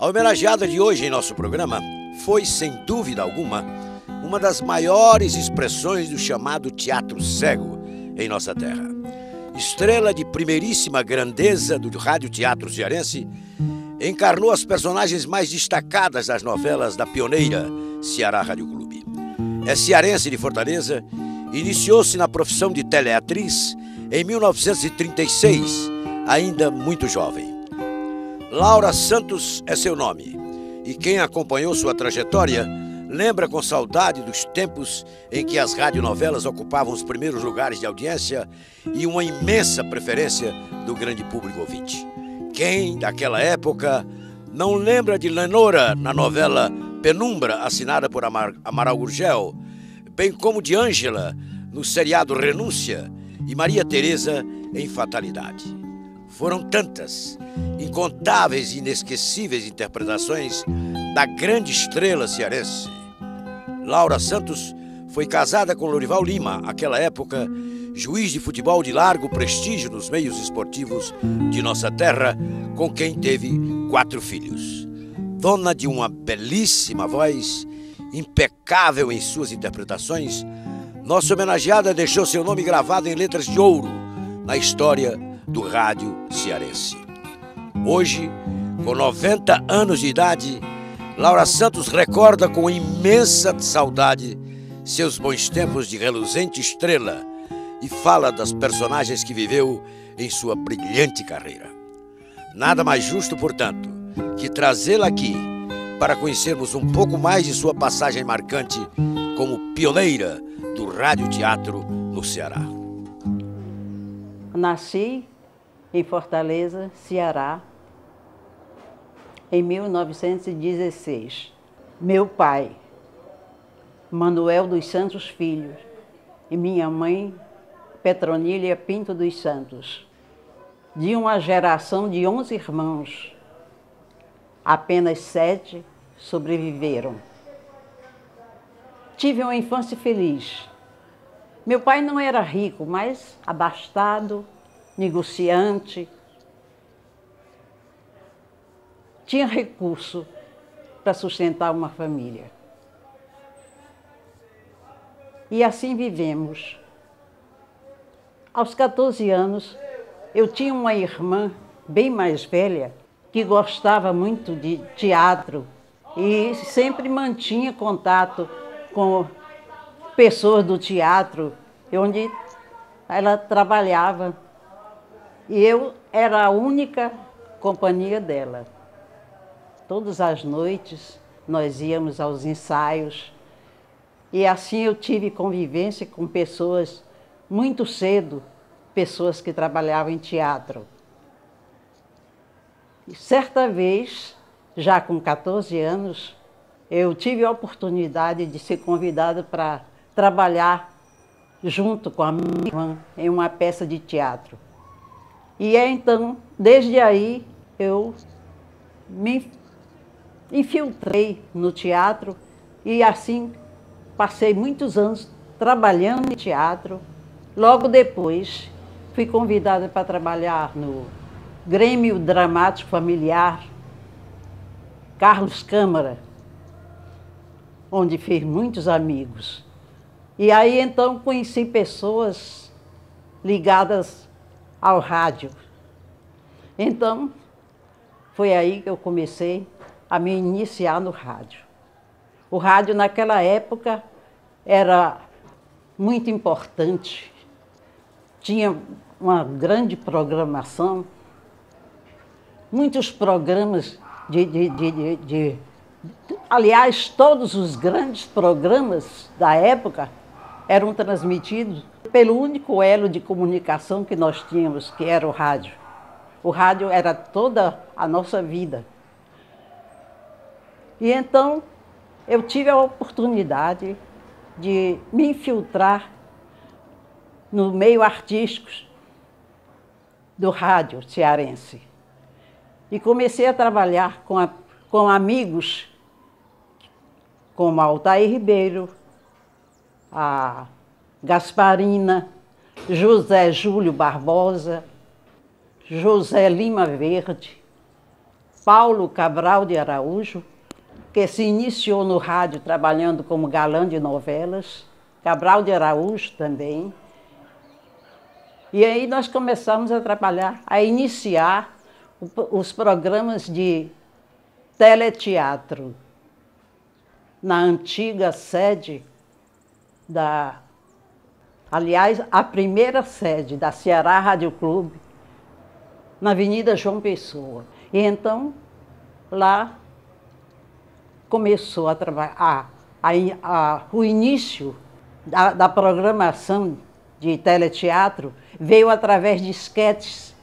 A homenageada de hoje em nosso programa foi, sem dúvida alguma, uma das maiores expressões do chamado teatro cego em nossa terra. Estrela de primeiríssima grandeza do radioteatro cearense, encarnou as personagens mais destacadas das novelas da pioneira Ceará Rádio Clube. É cearense de Fortaleza, iniciou-se na profissão de teleatriz em 1936, ainda muito jovem. Laura Santos é seu nome, e quem acompanhou sua trajetória lembra com saudade dos tempos em que as radionovelas ocupavam os primeiros lugares de audiência e uma imensa preferência do grande público ouvinte. Quem, daquela época, não lembra de Lenora na novela Penumbra, assinada por Amaral Gurgel, bem como de Ângela no seriado Renúncia e Maria Teresa em Fatalidade. Foram tantas, incontáveis e inesquecíveis interpretações da grande estrela cearense. Laura Santos foi casada com Lorival Lima, àquela época juiz de futebol de largo prestígio nos meios esportivos de nossa terra, com quem teve 4 filhos. Dona de uma belíssima voz, impecável em suas interpretações, nossa homenageada deixou seu nome gravado em letras de ouro na história do rádio cearense. Hoje, com 90 anos de idade, Laura Santos recorda com imensa saudade seus bons tempos de reluzente estrela e fala das personagens que viveu em sua brilhante carreira. Nada mais justo, portanto, que trazê-la aqui para conhecermos um pouco mais de sua passagem marcante como pioneira do radioteatro no Ceará. Nasci em Fortaleza, Ceará, em 1916. Meu pai, Manuel dos Santos Filho, e minha mãe, Petronília Pinto dos Santos. De uma geração de 11 irmãos, apenas 7 sobreviveram. Tive uma infância feliz. Meu pai não era rico, mas abastado, negociante. Tinha recurso para sustentar uma família. E assim vivemos. Aos 14 anos, eu tinha uma irmã bem mais velha que gostava muito de teatro e sempre mantinha contato com pessoas do teatro, onde ela trabalhava. E eu era a única companhia dela. Todas as noites nós íamos aos ensaios e assim eu tive convivência com pessoas muito cedo, pessoas que trabalhavam em teatro. E certa vez, já com 14 anos, eu tive a oportunidade de ser convidada para trabalhar junto com a minha irmã em uma peça de teatro. E então, desde aí, eu me infiltrei no teatro e assim passei muitos anos trabalhando em teatro. Logo depois, fui convidada para trabalhar no Grêmio Dramático Familiar Carlos Câmara, onde fiz muitos amigos. E aí então conheci pessoas ligadas ao rádio. Então, foi aí que eu comecei a me iniciar no rádio. O rádio naquela época era muito importante, tinha uma grande programação, muitos programas aliás, todos os grandes programas da época eram transmitidos pelo único elo de comunicação que nós tínhamos, que era o rádio. O rádio era toda a nossa vida. E então eu tive a oportunidade de me infiltrar no meio artístico do rádio cearense. E comecei a trabalhar com amigos como Altair Ribeiro, a Gasparina, José Júlio Barbosa, José Lima Verde, Paulo Cabral de Araújo, que se iniciou no rádio trabalhando como galã de novelas, Cabral de Araújo também. E aí nós começamos a trabalhar, a iniciar os programas de teleteatro na antiga sede aliás, a primeira sede da Ceará Rádio Clube, na Avenida João Pessoa. E então, lá começou a trabalhar o início da programação de teleteatro, veio através de esquetes,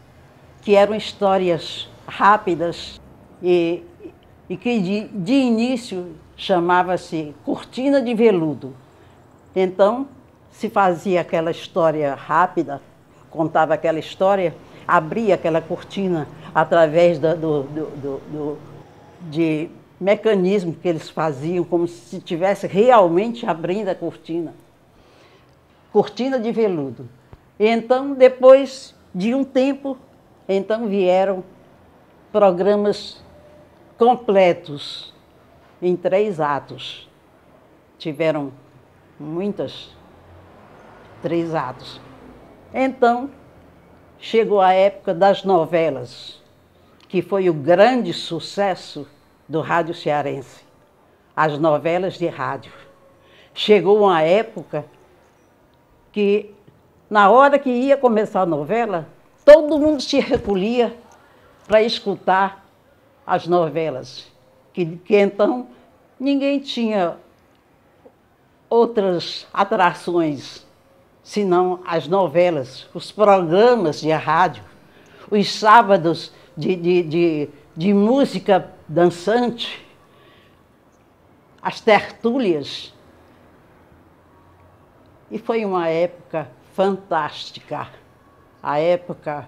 que eram histórias rápidas e que de início chamava-se Cortina de Veludo. Então, se fazia aquela história rápida, contava aquela história, abria aquela cortina através de mecanismos que eles faziam, como se estivesse realmente abrindo a cortina. Cortina de veludo. E então, depois de um tempo, então vieram programas completos, em 3 atos. Tiveram 3 atos. Então, chegou a época das novelas, que foi o grande sucesso do rádio cearense. As novelas de rádio. Chegou uma época que, na hora que ia começar a novela, todo mundo se recolhia para escutar as novelas. Que então ninguém tinha outras atrações, senão as novelas, os programas de rádio, os sábados de música dançante, as tertúlias. E foi uma época fantástica, a época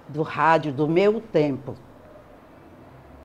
do rádio do meu tempo.